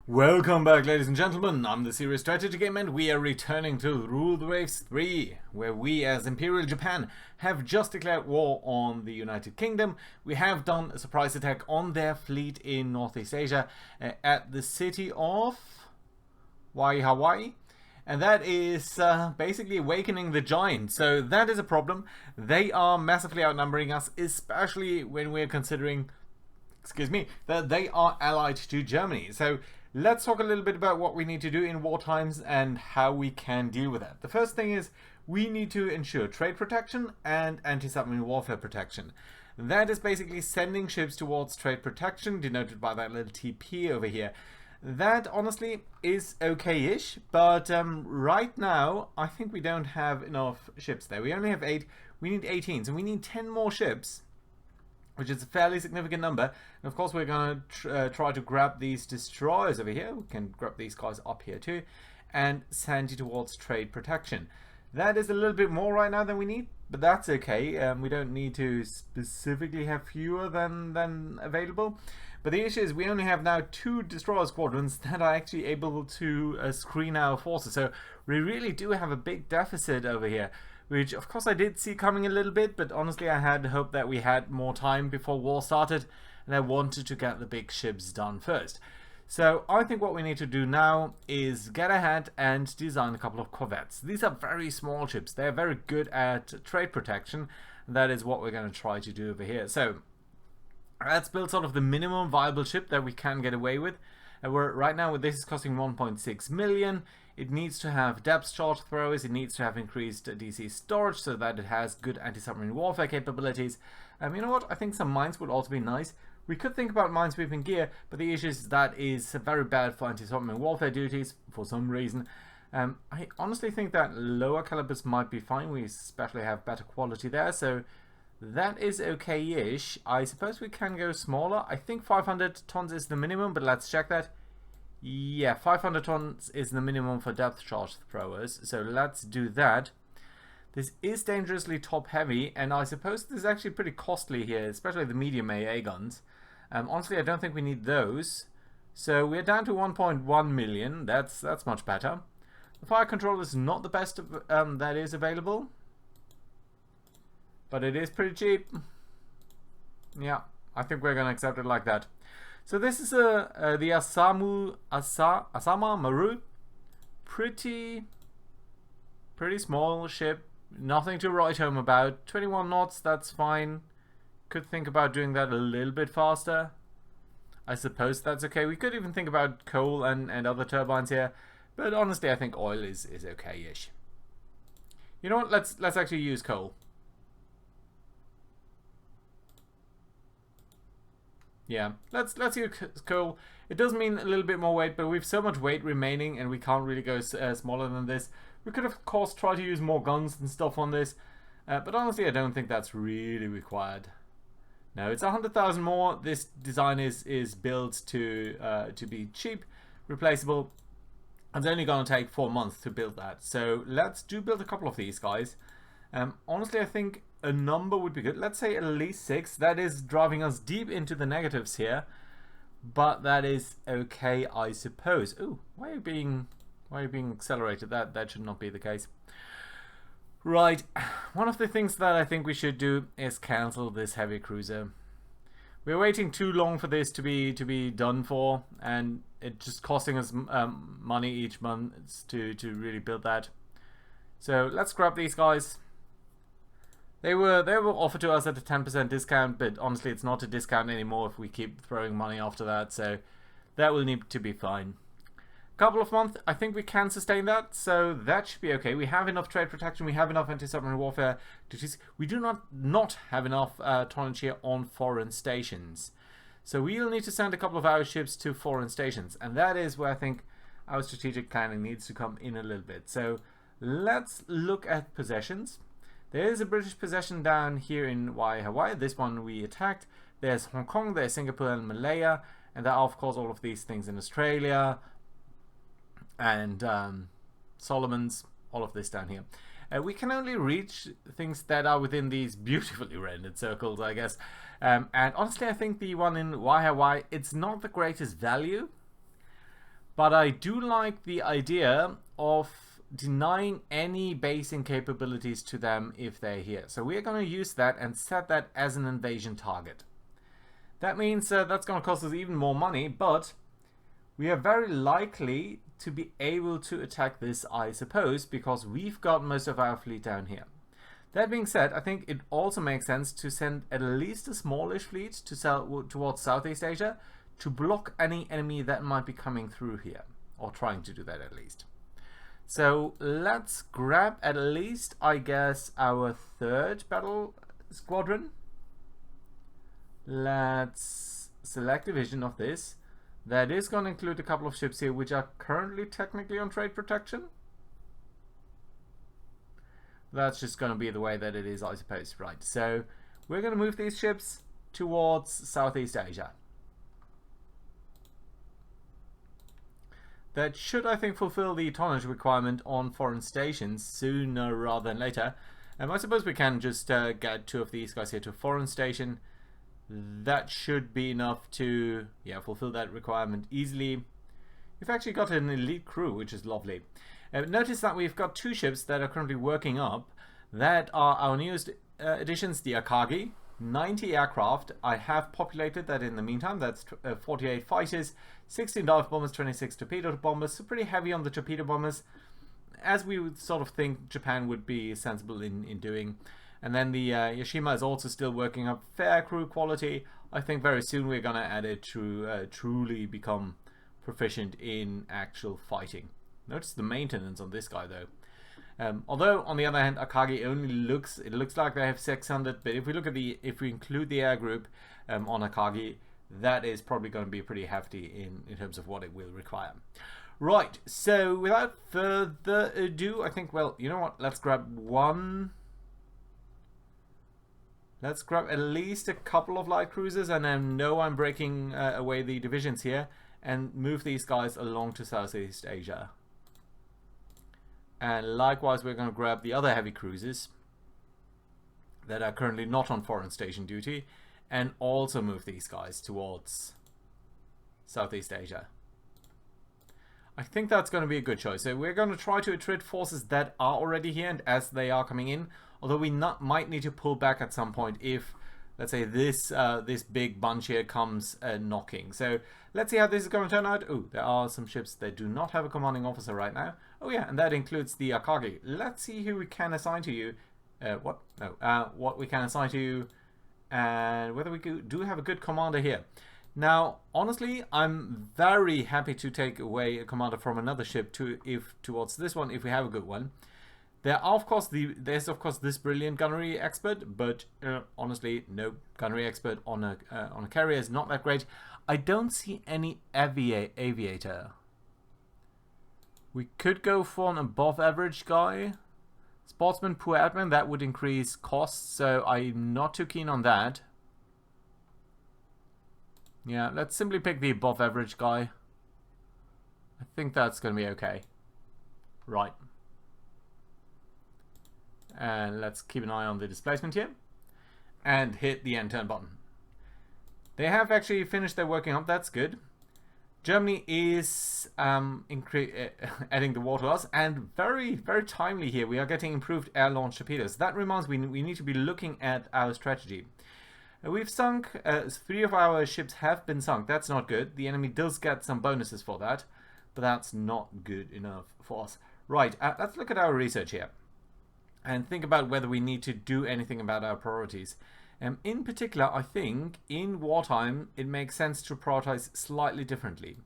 Welcome back, ladies and gentlemen. I'm the Serious Strategy Game, and we are returning to Rule the Waves 3, where we, as Imperial Japan, have just declared war on the United Kingdom. We have done a surprise attack on their fleet in Northeast Asia at the city of Hawaii. And that is basically awakening the giant. So that is a problem. They are massively outnumbering us, especially when we're considering, that they are allied to Germany. So let's talk a little bit about what we need to do in war times and how we can deal with that. The first thing is we need to ensure trade protection and anti-submarine warfare protection. That is basically sending ships towards trade protection, denoted by that little TP over here. That honestly is okay-ish, but right now I think we don't have enough ships there. We only have 8, we need 18, so we need 10 more ships, which is a fairly significant number. And of course we're going to try to grab these destroyers over here. We can grab these guys up here too and send you towards trade protection. That is a little bit more right now than we need, but that's okay. We don't need to specifically have fewer than available. But the issue is we only have now 2 destroyer squadrons that are actually able to screen our forces. So we really do have a big deficit over here, which of course I did see coming a little bit, but honestly I had hoped that we had more time before war started, and I wanted to get the big ships done first. So I think what we need to do now is get ahead and design a couple of corvettes. These are very small ships. They're very good at trade protection. That is what we're going to try to do over here. So let's build sort of the minimum viable ship that we can get away with. And we're right now, this is costing 1.6 million. It needs to have depth charge throwers, it needs to have increased DC storage so that it has good anti-submarine warfare capabilities. You know what, I think some mines would also be nice. We could think about minesweeping gear, but the issue is that is very bad for anti-submarine warfare duties for some reason. I honestly think that lower calibers might be fine. We especially have better quality there, so that is okay-ish. I suppose we can go smaller. I think 500 tons is the minimum, but let's check that. Yeah, 500 tons is the minimum for depth charge throwers, so let's do that. This is dangerously top heavy, and I suppose this is actually pretty costly here, especially the medium AA guns. Honestly, I don't think we need those. So we're down to 1.1 million. That's much better. The fire control is not the best that is available, but it is pretty cheap. Yeah, I think we're gonna accept it like that. So this is the Asama Maru. Pretty small ship. Nothing to write home about. 21 knots, that's fine. Could think about doing that a little bit faster. I suppose that's okay. We could even think about coal and other turbines here. But honestly, I think oil is okay-ish. You know what? Let's actually use coal. Yeah, let's use coal. It does mean a little bit more weight, but we have so much weight remaining and we can't really go smaller than this. We could of course try to use more guns and stuff on this, but honestly I don't think that's really required. No, it's 100,000 more. This design is built to be cheap, replaceable. It's only going to take 4 months to build that. So let's build a couple of these guys. Honestly, I think a number would be good. Let's say at least 6. That is driving us deep into the negatives here, but that is okay, I suppose. Ooh, why are you being accelerated? That should not be the case. Right, one of the things that I think we should do is cancel this heavy cruiser. We're waiting too long for this to be done for, and it's just costing us money each month to really build that. So let's grab these guys. They were offered to us at a 10% discount, but honestly it's not a discount anymore if we keep throwing money after that, so that will need to be fine. Couple of months, I think we can sustain that, so that should be okay. We have enough trade protection, we have enough anti-submarine warfare duties. We do not have enough tonnage here on foreign stations. So we'll need to send a couple of our ships to foreign stations, and that is where I think our strategic planning needs to come in a little bit. So let's look at possessions. There is a British possession down here in Hawaii. This one we attacked. There's Hong Kong, there's Singapore and Malaya, and there are of course all of these things in Australia, and Solomons, all of this down here. We can only reach things that are within these beautifully rendered circles, I guess. And honestly, I think the one in Hawaii, it's not the greatest value, But I do like the idea of denying any basing capabilities to them if they're here. So we're going to use that and set that as an invasion target. That means that's going to cost us even more money, but we are very likely to be able to attack this, I suppose, because we've got most of our fleet down here. That being said, I think it also makes sense to send at least a smallish fleet to towards Southeast Asia to block any enemy that might be coming through here, or trying to do that at least. So let's grab at least, I guess, our third battle squadron. Let's select a division of this. That is going to include a couple of ships here which are currently technically on trade protection. That's just going to be the way that it is, I suppose. Right, so we're going to move these ships towards Southeast Asia. That should, I think, fulfill the tonnage requirement on foreign stations sooner rather than later. I suppose we can just get two of these guys here to a foreign station. That should be enough to fulfill that requirement easily. We've actually got an elite crew, which is lovely. Notice that we've got two ships that are currently working up. That are our newest additions, the Akagi. 90 aircraft. I have populated that in the meantime. That's 48 fighters, 16 dive bombers, 26 torpedo bombers. So pretty heavy on the torpedo bombers, as we would sort of think Japan would be sensible in doing. And then the Yashima is also still working up fair crew quality. I think very soon we're going to add it to truly become proficient in actual fighting. Notice the maintenance on this guy though. Although on the other hand, Akagi only looks like they have 600, but if we look at if we include the air group on Akagi, that is probably going to be pretty hefty in terms of what it will require. Right, so without further ado, I think, well, you know what? Let's grab at least a couple of light cruisers, and I know I'm breaking away the divisions here, and move these guys along to Southeast Asia. And likewise, we're going to grab the other heavy cruisers that are currently not on foreign station duty, and also move these guys towards Southeast Asia. I think that's going to be a good choice. So we're going to try to attrit forces that are already here, and as they are coming in, although we might need to pull back at some point if, let's say, this big bunch here comes knocking. So let's see how this is going to turn out. Oh, there are some ships that do not have a commanding officer right now. Oh yeah, and that includes the Akagi. Let's see who we can assign to you. What we can assign to you, and whether we do have a good commander here. Now, honestly, I'm very happy to take away a commander from another ship towards this one if we have a good one. There's of course this brilliant gunnery expert, but honestly, no gunnery expert on a carrier is not that great. I don't see any aviator. We could go for an above average guy. Sportsman, poor admin, that would increase costs, so I'm not too keen on that. Yeah, let's simply pick the above average guy. I think that's going to be okay. Right. And let's keep an eye on the displacement here. And hit the end turn button. They have actually finished their working up, that's good. Germany is adding the war to us, and very, very timely here. We are getting improved air-launched torpedoes. That reminds me, we need to be looking at our strategy. We've sunk, 3 of our ships have been sunk. That's not good. The enemy does get some bonuses for that, but that's not good enough for us. Right, let's look at our research here and think about whether we need to do anything about our priorities. In particular, I think in wartime it makes sense to prioritize slightly differently.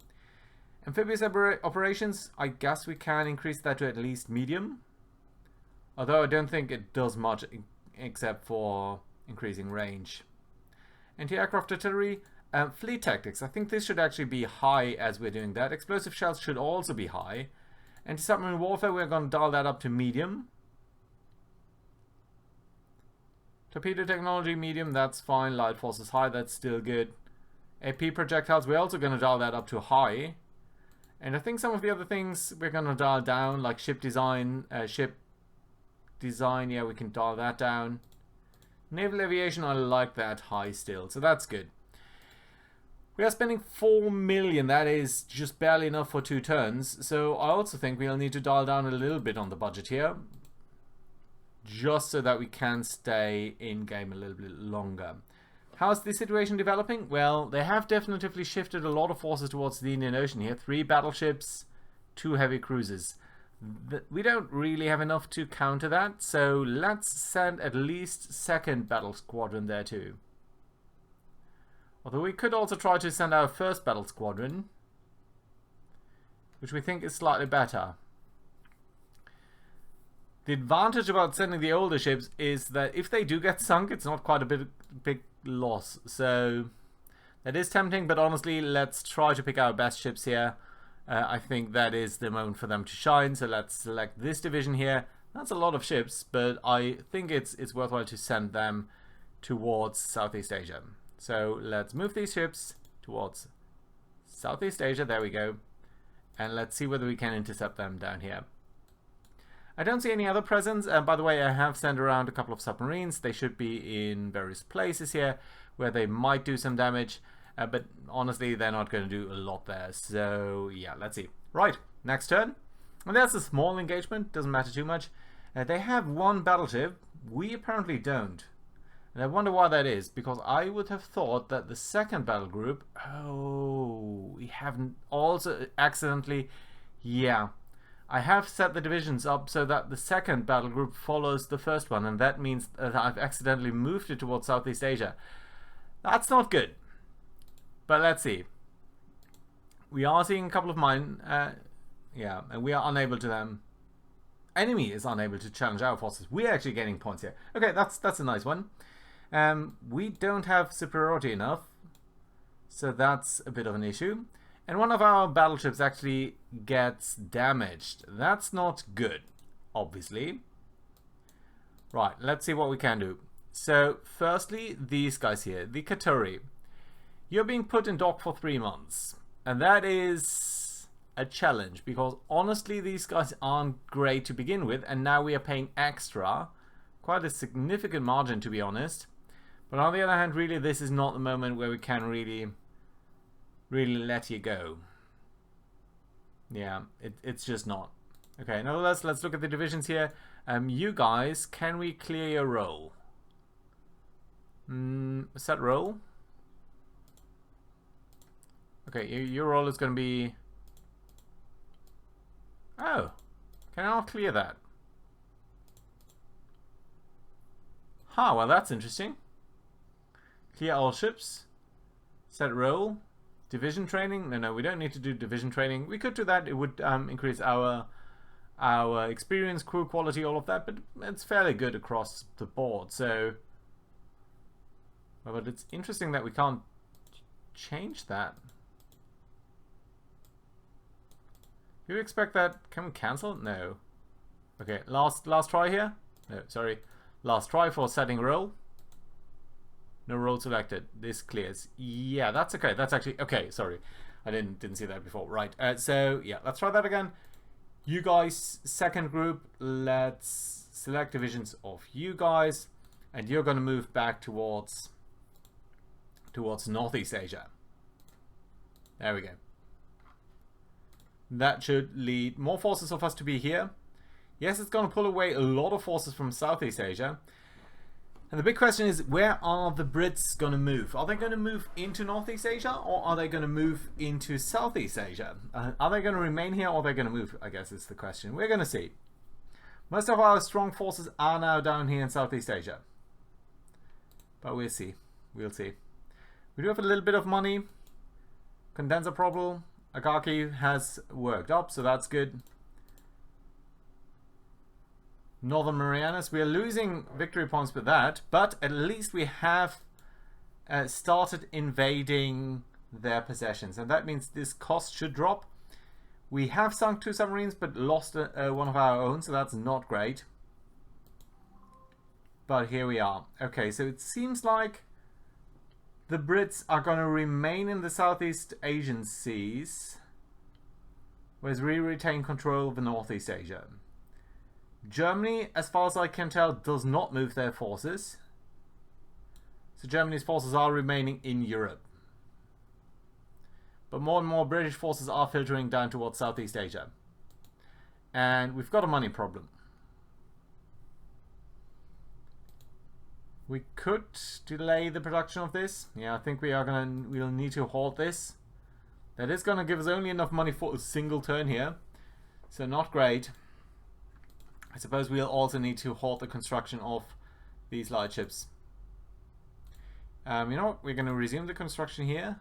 Amphibious operations, I guess we can increase that to at least medium. Although I don't think it does much except for increasing range. Anti-aircraft artillery, fleet tactics, I think this should actually be high as we're doing that. Explosive shells should also be high. Anti-submarine warfare, we're going to dial that up to medium. Torpedo technology, medium, that's fine. Light forces, high, that's still good. AP projectiles, we're also going to dial that up to high. And I think some of the other things we're going to dial down, like ship design, yeah, we can dial that down. Naval aviation, I like that high still, so that's good. We are spending 4 million. That is just barely enough for 2 turns. So I also think we'll need to dial down a little bit on the budget here, just so that we can stay in game a little bit longer. How's the situation developing? Well, they have definitively shifted a lot of forces towards the Indian Ocean here. 3 battleships, 2 heavy cruisers. We don't really have enough to counter that, so let's send at least 2nd battle squadron there too. Although we could also try to send our 1st battle squadron, which we think is slightly better. The advantage about sending the older ships is that if they do get sunk, it's not quite a big loss. So that is tempting, but honestly, let's try to pick our best ships here. I think that is the moment for them to shine. So let's select this division here. That's a lot of ships, but I think it's worthwhile to send them towards Southeast Asia. So let's move these ships towards Southeast Asia. There we go. And let's see whether we can intercept them down here. I don't see any other presence. By the way, I have sent around a couple of submarines. They should be in various places here where they might do some damage. But honestly, they're not going to do a lot there. So yeah, let's see. Right, next turn. And that's a small engagement. Doesn't matter too much. They have 1 battleship. We apparently don't. And I wonder why that is, because I would have thought that the 2nd battle group... Oh, we haven't also accidentally... Yeah. I have set the divisions up so that the 2nd battle group follows the 1st one, and that means that I've accidentally moved it towards Southeast Asia. That's not good. But let's see. We are seeing a couple of mine... yeah, and we are unable to them... Enemy is unable to challenge our forces. We're actually getting points here. Okay, that's a nice one. We don't have superiority enough, so that's a bit of an issue. And one of our battleships actually gets damaged. That's not good, obviously. Right, let's see what we can do. So, firstly, these guys here, the Katuri. You're being put in dock for 3 months. And that is a challenge, because honestly, these guys aren't great to begin with, and now we are paying extra. Quite a significant margin, to be honest. But on the other hand, really, this is not the moment where we can really let you go. Yeah, it's just not. Okay, nevertheless, let's look at the divisions here. You guys, can we clear your role? Set role. Okay, your role is going to be... Oh, can I not clear that? Huh, well that's interesting. Clear all ships. Set role. Division training. No, we don't need to do division training. We could do that. It would increase our experience, crew quality, all of that. But it's fairly good across the board. So, but it's interesting that we can't change that. Do you expect that? Can we cancel? No. Okay, last try here. No, sorry. Last try for setting role. No role selected. This clears. Yeah, that's okay. That's actually okay. Sorry, I didn't see that before. Right. So yeah, let's try that again. You guys, 2nd group. Let's select divisions of you guys, and you're going to move back towards Northeast Asia. There we go. That should lead more forces of us to be here. Yes, it's going to pull away a lot of forces from Southeast Asia. And the big question is, where are the Brits going to move? Are they going to move into Northeast Asia, or are they going to move into Southeast Asia? Are they going to remain here, or are they going to move? I guess is the question. We're going to see. Most of our strong forces are now down here in Southeast Asia. But we'll see. We'll see. We do have a little bit of money. Condenser problem. Agaki has worked up, so that's good. Northern Marianas, we are losing victory points with that, but at least we have started invading their possessions, and that means this cost should drop. We have sunk 2 submarines, but lost one of our own, so that's not great. But here we are. Okay, so it seems like the Brits are going to remain in the Southeast Asian seas, whereas we retain control of the Northeast Asia. Germany, as far as I can tell, does not move their forces. So Germany's forces are remaining in Europe. but more and more British forces are filtering down towards Southeast Asia. And we've got a money problem. We could delay the production of this. Yeah, I think we'll need to halt this. That is gonna give us only enough money for a single turn here. So not great. I suppose we'll also need to halt the construction of these light ships. You know what? We're gonna resume the construction here.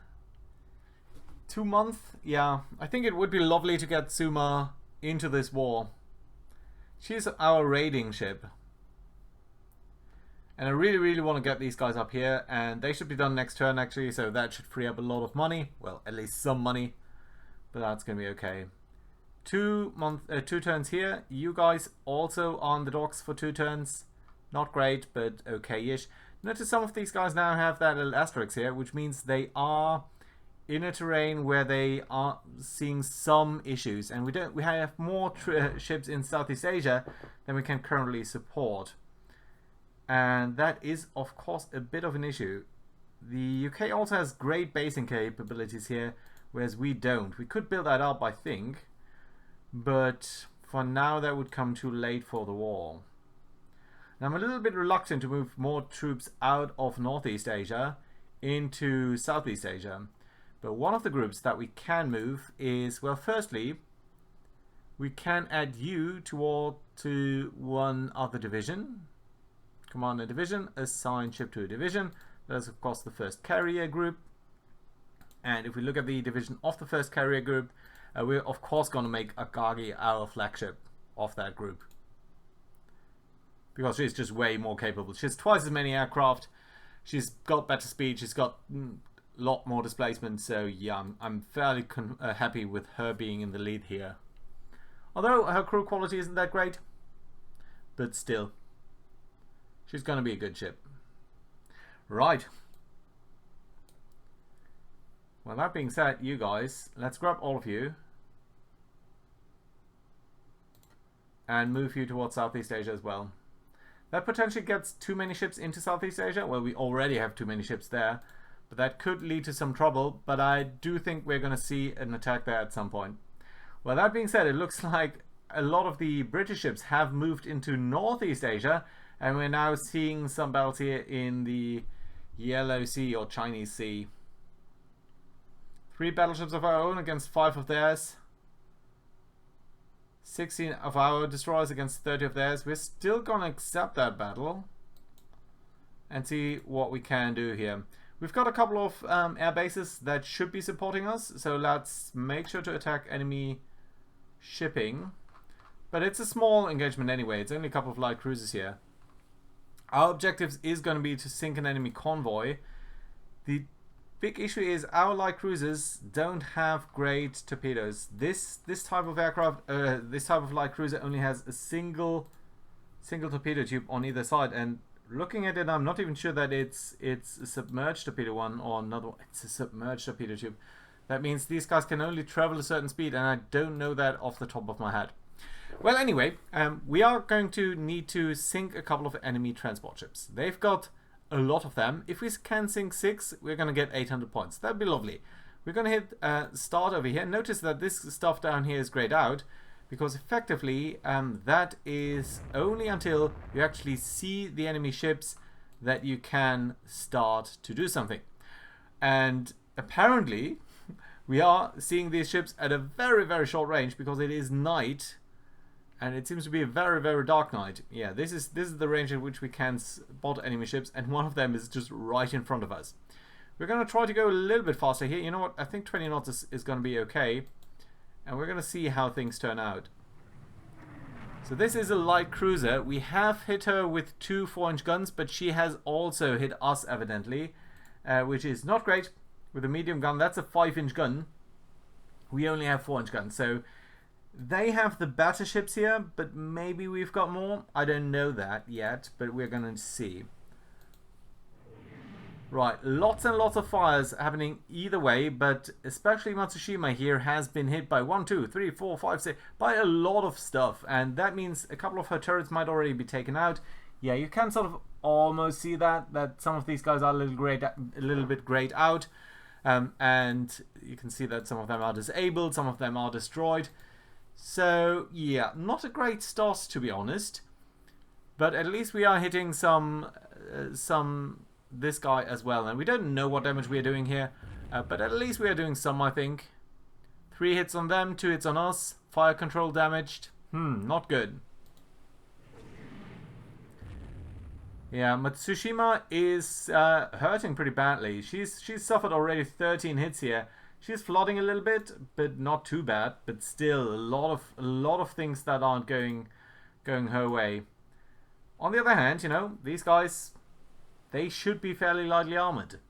2 months? Yeah, I think it would be lovely to get Suma into this war. She's our raiding ship. And I really, really want to get these guys up here, and they should be done next turn actually, so that should free up a lot of money. Well, at least some money, but that's going to be okay. 2 turns here. You guys also on the docks for 2 turns. Not great, but okay-ish. Notice some of these guys now have that little asterisk here, which means they are in a terrain where they are seeing some issues, and we have more ships in Southeast Asia than we can currently support. And that is, of course, a bit of an issue. The UK also has great basing capabilities here, whereas we don't. We could build that up, I think, but for now that would come too late for the war. Now, I'm a little bit reluctant to move more troops out of Northeast Asia into Southeast Asia. But one of the groups that we can move is, well, firstly, we can add you to one other division. Command a division, assign ship to a division. That's of course the first carrier group. And if we look at the division of the first carrier group, we're of course going to make Akagi our flagship of that group. Because she's just way more capable. She has twice as many aircraft. She's got better speed. She's got a lot more displacement. So yeah, I'm fairly happy with her being in the lead here. Although her crew quality isn't that great. But still. She's going to be a good ship. Right. Well, that being said, you guys, let's grab all of you and move you towards Southeast Asia as well. That potentially gets too many ships into Southeast Asia. Well, we already have too many ships there, but that could lead to some trouble. But I do think we're going to see an attack there at some point. Well, that being said, it looks like a lot of the British ships have moved into Northeast Asia. And we're now seeing some battles here in the Yellow Sea or Chinese Sea. 3 battleships of our own against 5 of theirs. 16 of our destroyers against 30 of theirs. We're still going to accept that battle. And see what we can do here. We've got a couple of air bases that should be supporting us. So let's make sure to attack enemy shipping. But it's a small engagement anyway. It's only a couple of light cruisers here. Our objective is going to be to sink an enemy convoy. The big issue is our light cruisers don't have great torpedoes. This type of aircraft, this type of light cruiser only has a single torpedo tube on either side. And looking at it, I'm not even sure that it's a submerged torpedo one or another one. It's a submerged torpedo tube. That means these guys can only travel a certain speed, and I don't know that off the top of my head. Well, anyway, we are going to need to sink a couple of enemy transport ships. They've got a lot of them. If we can sink 6, we're going to get 800 points. That'd be lovely. We're going to hit start over here. Notice that this stuff down here is grayed out, because effectively that is only until you actually see the enemy ships that you can start to do something. And apparently we are seeing these ships at a very, very short range because it is night. And it seems to be a very, very dark night. Yeah, this is the range at which we can spot enemy ships, and one of them is just right in front of us. We're going to try to go a little bit faster here. You know what? I think 20 knots is going to be okay. And we're going to see how things turn out. So this is a light cruiser. We have hit her with 2 4-inch guns, but she has also hit us, evidently. Which is not great. With a medium gun, that's a 5-inch gun. We only have 4-inch guns, so... They have the better ships here, but maybe we've got more. I don't know that yet, but we're going to see. Right, lots and lots of fires happening either way, but especially Matsushima here has been hit by 1, 2, 3, 4, 5, 6, by a lot of stuff. And that means a couple of her turrets might already be taken out. Yeah, you can sort of almost see that some of these guys are a little bit grayed out. And you can see that some of them are disabled, some of them are destroyed. So yeah, not a great start, to be honest. But at least we are hitting some this guy as well. And we don't know what damage we are doing here, but at least we are doing some, I think. 3 hits on them, 2 hits on us. Fire control damaged. Not good. Yeah, Matsushima is hurting pretty badly. She's suffered already 13 hits here. She's flooding a little bit, but not too bad. But still, a lot of things that aren't going her way. On the other hand, you know, these guys, they should be fairly lightly armored.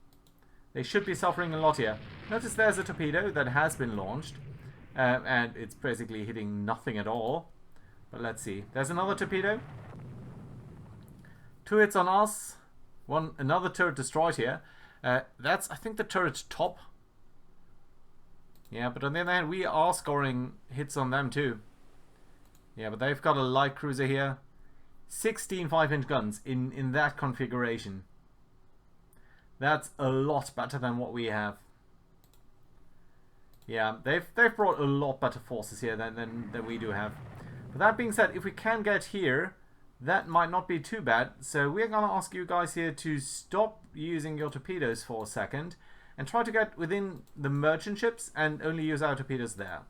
They should be suffering a lot here. Notice there's a torpedo that has been launched, and it's basically hitting nothing at all. But let's see. There's another torpedo. 2 hits on us. Another turret destroyed here. That's, I think, the turret top. Yeah, but on the other hand, we are scoring hits on them too. Yeah, but they've got a light cruiser here. 16 5-inch guns in that configuration. That's a lot better than what we have. Yeah, they've brought a lot better forces here than we do have. But that being said, if we can get here, that might not be too bad. So we're going to ask you guys here to stop using your torpedoes for a second and try to get within the merchant ships and only use our torpedoes there.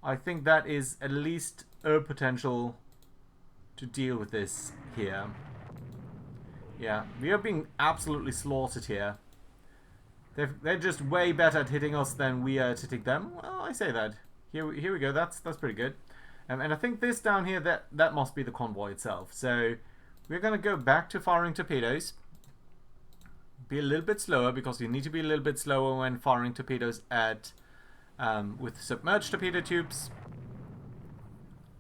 I think that is at least a potential to deal with this here. Yeah, we are being absolutely slaughtered here. They're just way better at hitting us than we are at hitting them. Well, I say that. Here we go. That's pretty good. And I think this down here, that must be the convoy itself. So we're going to go back to firing torpedoes. Be a little bit slower, because you need to be a little bit slower when firing torpedoes at with submerged torpedo tubes.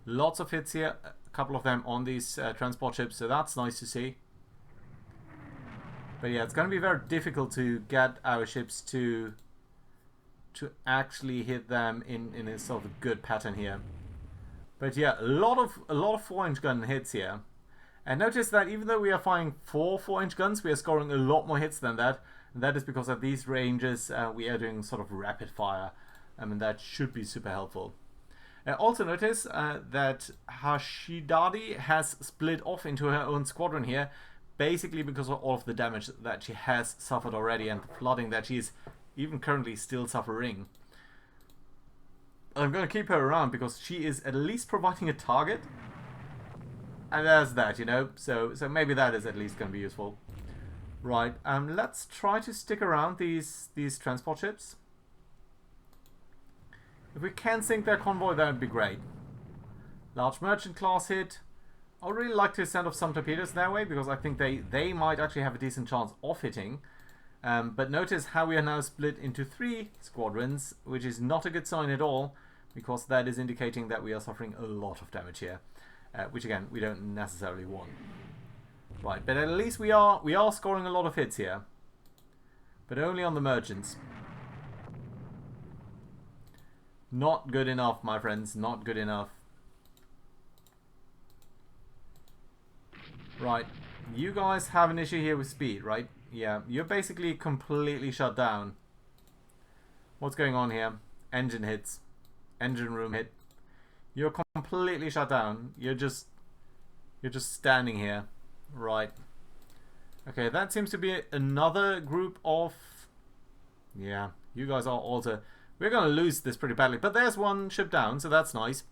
Lots of hits here. A couple of them on these transport ships, so that's nice to see. But yeah, it's going to be very difficult to get our ships to actually hit them in a sort of good pattern here. But yeah, a lot of 4-inch gun hits here. And notice that even though we are firing 4 4-inch guns, we are scoring a lot more hits than that. And that is because at these ranges we are doing sort of rapid fire. And that should be super helpful. Also notice that Hashidari has split off into her own squadron here, basically because of all of the damage that she has suffered already and the flooding that she's even currently still suffering. I'm going to keep her around because she is at least providing a target. And there's that, you know, so maybe that is at least going to be useful. Right, let's try to stick around these transport ships. If we can sink their convoy, that would be great. Large merchant class hit. I would really like to send off some torpedoes that way, because I think they might actually have a decent chance of hitting. But notice how we are now split into 3 squadrons, which is not a good sign at all, because that is indicating that we are suffering a lot of damage here, which again we don't necessarily want. Right, but at least we are scoring a lot of hits here, but only on the merchants. Not good enough, my friends. Not good enough. Right, you guys have an issue here with speed, right? Yeah, you're basically completely shut down. What's going on here? Engine hits. Engine room hit. You're completely shut down. You're just standing here. Right. Okay, that seems to be another group of... Yeah, you guys are also... We're going to lose this pretty badly. But there's one ship down, so that's nice.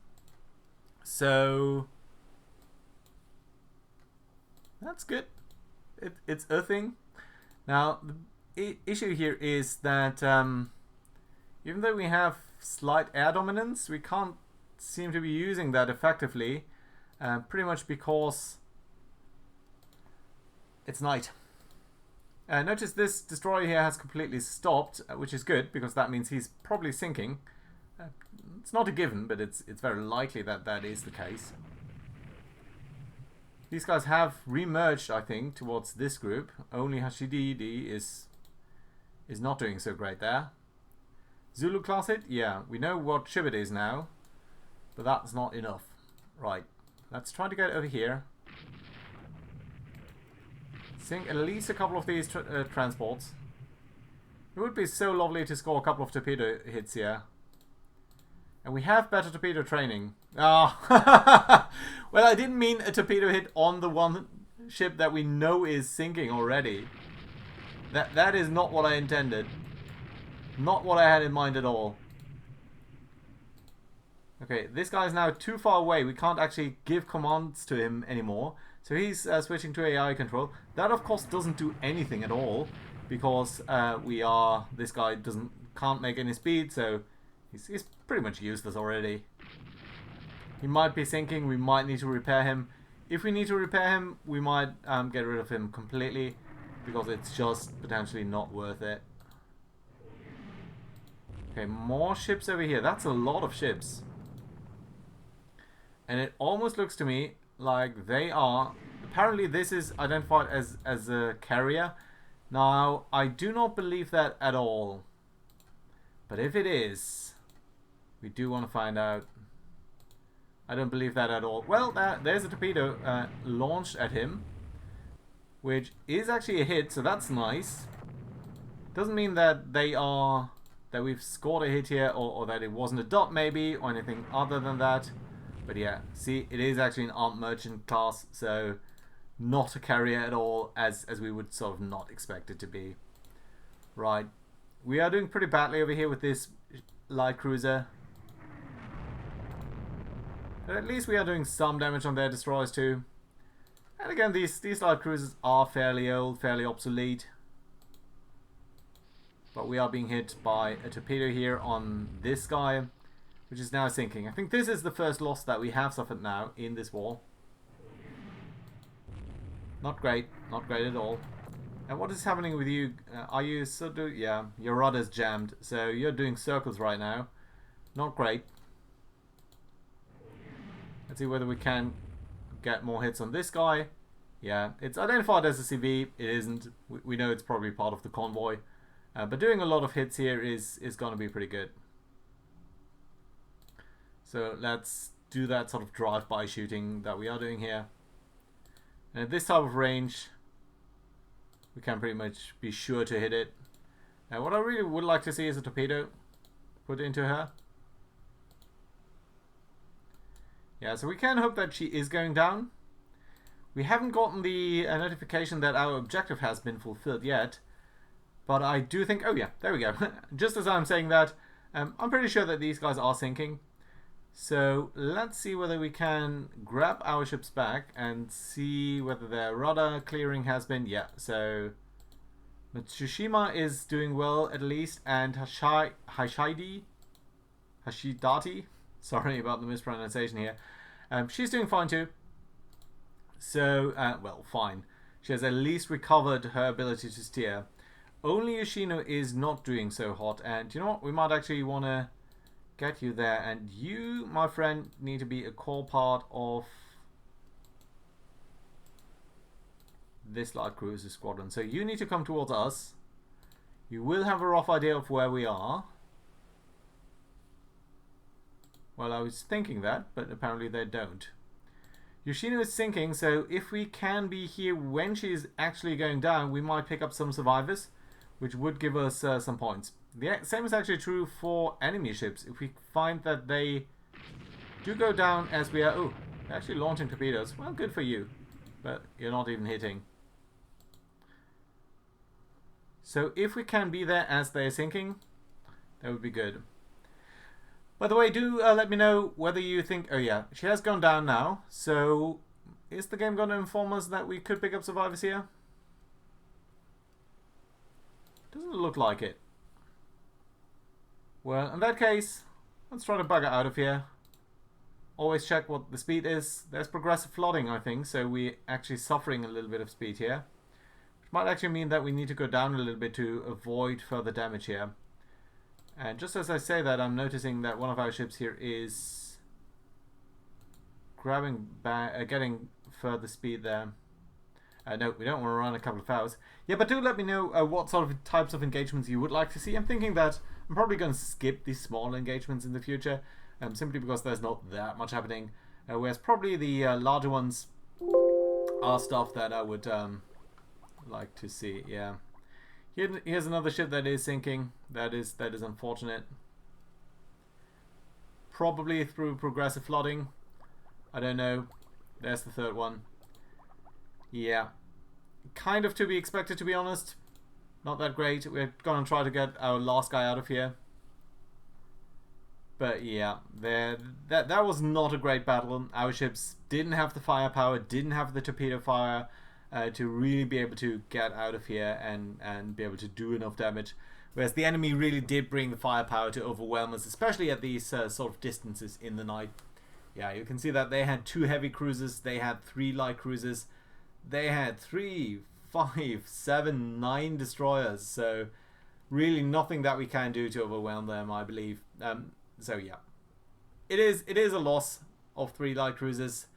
So... That's good. It's a thing. Now, the issue here is that even though we have slight air dominance, we can't seem to be using that effectively. Pretty much because it's night. Notice this destroyer here has completely stopped, which is good, because that means he's probably sinking. It's not a given, but it's very likely that that is the case. These guys have re-merged, I think, towards this group. Only Hashididi is not doing so great there. Zulu class hit? Yeah, we know what ship it is now, but that's not enough. Right, let's try to get over here. Sink at least a couple of these transports. It would be so lovely to score a couple of torpedo hits here. And we have better torpedo training. Ah, well, I didn't mean a torpedo hit on the one ship that we know is sinking already. That is not what I intended. Not what I had in mind at all. Okay, this guy is now too far away. We can't actually give commands to him anymore. So he's switching to AI control. That, of course, doesn't do anything at all. Because this guy can't make any speed, so he's pretty much useless already. He might be sinking. We might need to repair him. If we need to repair him, we might get rid of him completely. Because it's just potentially not worth it. Okay, more ships over here. That's a lot of ships. And it almost looks to me like they are... Apparently this is identified as a carrier. Now, I do not believe that at all. But if it is, we do want to find out. I don't believe that at all. Well, there's a torpedo launched at him. Which is actually a hit, so that's nice. Doesn't mean that that we've scored a hit here, or that it wasn't a dot maybe, or anything other than that. But yeah, see, it is actually an armed merchant class, so not a carrier at all, as we would sort of not expect it to be. Right. We are doing pretty badly over here with this light cruiser. But at least we are doing some damage on their destroyers too. And again, these light cruisers are fairly old, fairly obsolete. But we are being hit by a torpedo here on this guy, which is now sinking. I think this is the first loss that we have suffered now in this war. Not great at all. And what is happening with you? Are you yeah, your rudder's jammed, so you're doing circles right now. Not great. Let's see whether we can get more hits on this guy. Yeah, it's identified as a CV. It isn't. We know it's probably part of the convoy. But doing a lot of hits here is going to be pretty good. So let's do that sort of drive-by shooting that we are doing here. And at this type of range, we can pretty much be sure to hit it. Now, what I really would like to see is a torpedo put into her. Yeah, so we can hope that she is going down. We haven't gotten the notification that our objective has been fulfilled yet. But I do think... Oh yeah, there we go. Just as I'm saying that, I'm pretty sure that these guys are sinking. So let's see whether we can grab our ships back and see whether their rudder clearing has been... Yeah, so Matsushima is doing well at least, and Hashidati, sorry about the mispronunciation here, she's doing fine too. So, well, fine. She has at least recovered her ability to steer. Only Yoshino is not doing so hot, and you know what? We might actually want to get you there, and you, my friend, need to be a core part of this light cruiser squadron. So you need to come towards us. You will have a rough idea of where we are. Well, I was thinking that, but apparently they don't. Yoshino is sinking, so if we can be here when she's actually going down, we might pick up some survivors, which would give us some points. The same is actually true for enemy ships. If we find that they do go down as we are... Oh, they're actually launching torpedoes. Well, good for you. But you're not even hitting. So if we can be there as they're sinking, that would be good. By the way, do let me know whether you think... Oh yeah, she has gone down now. So is the game going to inform us that we could pick up survivors here? Doesn't look like it. Well, in that case, let's try to bugger out of here. Always check what the speed is. There's progressive flooding, I think, so we're actually suffering a little bit of speed here. Which might actually mean that we need to go down a little bit to avoid further damage here. And just as I say that, I'm noticing that one of our ships here is grabbing back, getting further speed there. No, we don't want to run a couple of hours. Yeah, but do let me know what sort of types of engagements you would like to see. I'm thinking that I'm probably going to skip these small engagements in the future, simply because there's not that much happening. Whereas probably the larger ones are stuff that I would like to see. Yeah, Here's another ship that is sinking. That is unfortunate. Probably through progressive flooding. I don't know. There's the third one. Yeah. Kind of to be expected, to be honest. Not that great. We're going to try to get our last guy out of here. But yeah, that was not a great battle. Our ships didn't have the firepower, didn't have the torpedo fire to really be able to get out of here and be able to do enough damage. Whereas the enemy really did bring the firepower to overwhelm us, especially at these sort of distances in the night. Yeah, you can see that they had 2 heavy cruisers, they had 3 light cruisers, they had 3, 5, 7, 9 destroyers. So really nothing that we can do to overwhelm them, I believe. So yeah, it is a loss of 3 light cruisers.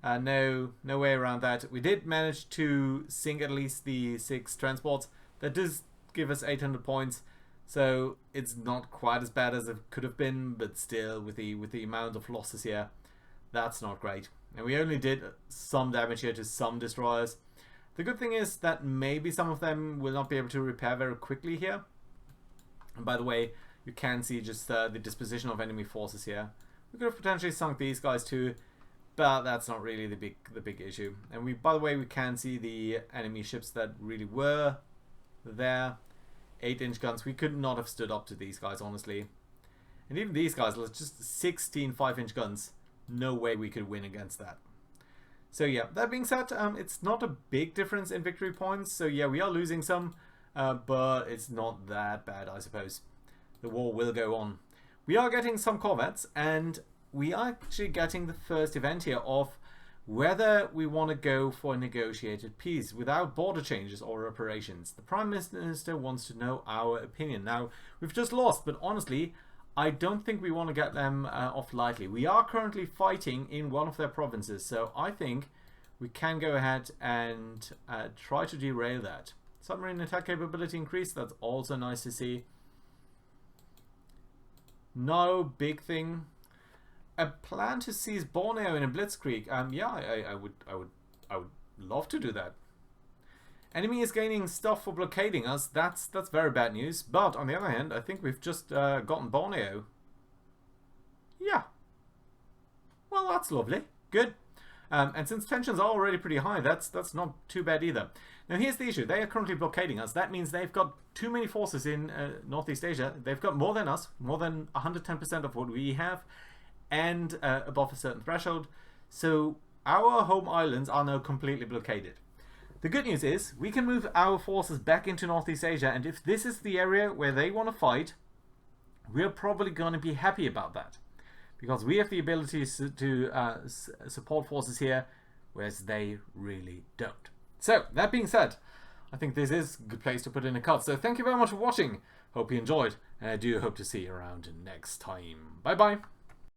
No way around that. We did manage to sink at least the 6 transports. That does give us 800 points. So it's not quite as bad as it could have been, but still, with the amount of losses here, that's not great. And we only did some damage here to some destroyers. The good thing is that maybe some of them will not be able to repair very quickly here. And by the way, you can see just the disposition of enemy forces here. We could have potentially sunk these guys too, but that's not really the big issue. And by the way, we can see the enemy ships that really were there. 8-inch guns. We could not have stood up to these guys, honestly. And even these guys, just 16 5-inch guns. No way we could win against that. So yeah, that being said, it's not a big difference in victory points. So yeah, we are losing some, but it's not that bad, I suppose. The war will go on. We are getting some corvettes, and we are actually getting the first event here of whether we want to go for a negotiated peace without border changes or reparations. The Prime Minister wants to know our opinion. Now, we've just lost, but honestly, I don't think we want to get them off lightly. We are currently fighting in one of their provinces, so I think we can go ahead and try to derail that. Submarine attack capability increase, that's also nice to see. No big thing. A plan to seize Borneo in a blitzkrieg. Yeah, I would love to do that. Enemy is gaining stuff for blockading us. That's very bad news. But on the other hand, I think we've just gotten Borneo. Yeah. Well, that's lovely. Good. And since tensions are already pretty high, that's not too bad either. Now here's the issue. They are currently blockading us. That means they've got too many forces in Northeast Asia. They've got more than us, more than 110% of what we have, and above a certain threshold. So our home islands are now completely blockaded. The good news is we can move our forces back into Northeast Asia, and if this is the area where they want to fight, we're probably going to be happy about that, because we have the ability to support forces here, whereas they really don't. So, that being said, I think this is a good place to put in a cut. So thank you very much for watching. Hope you enjoyed, and I do hope to see you around next time. Bye bye.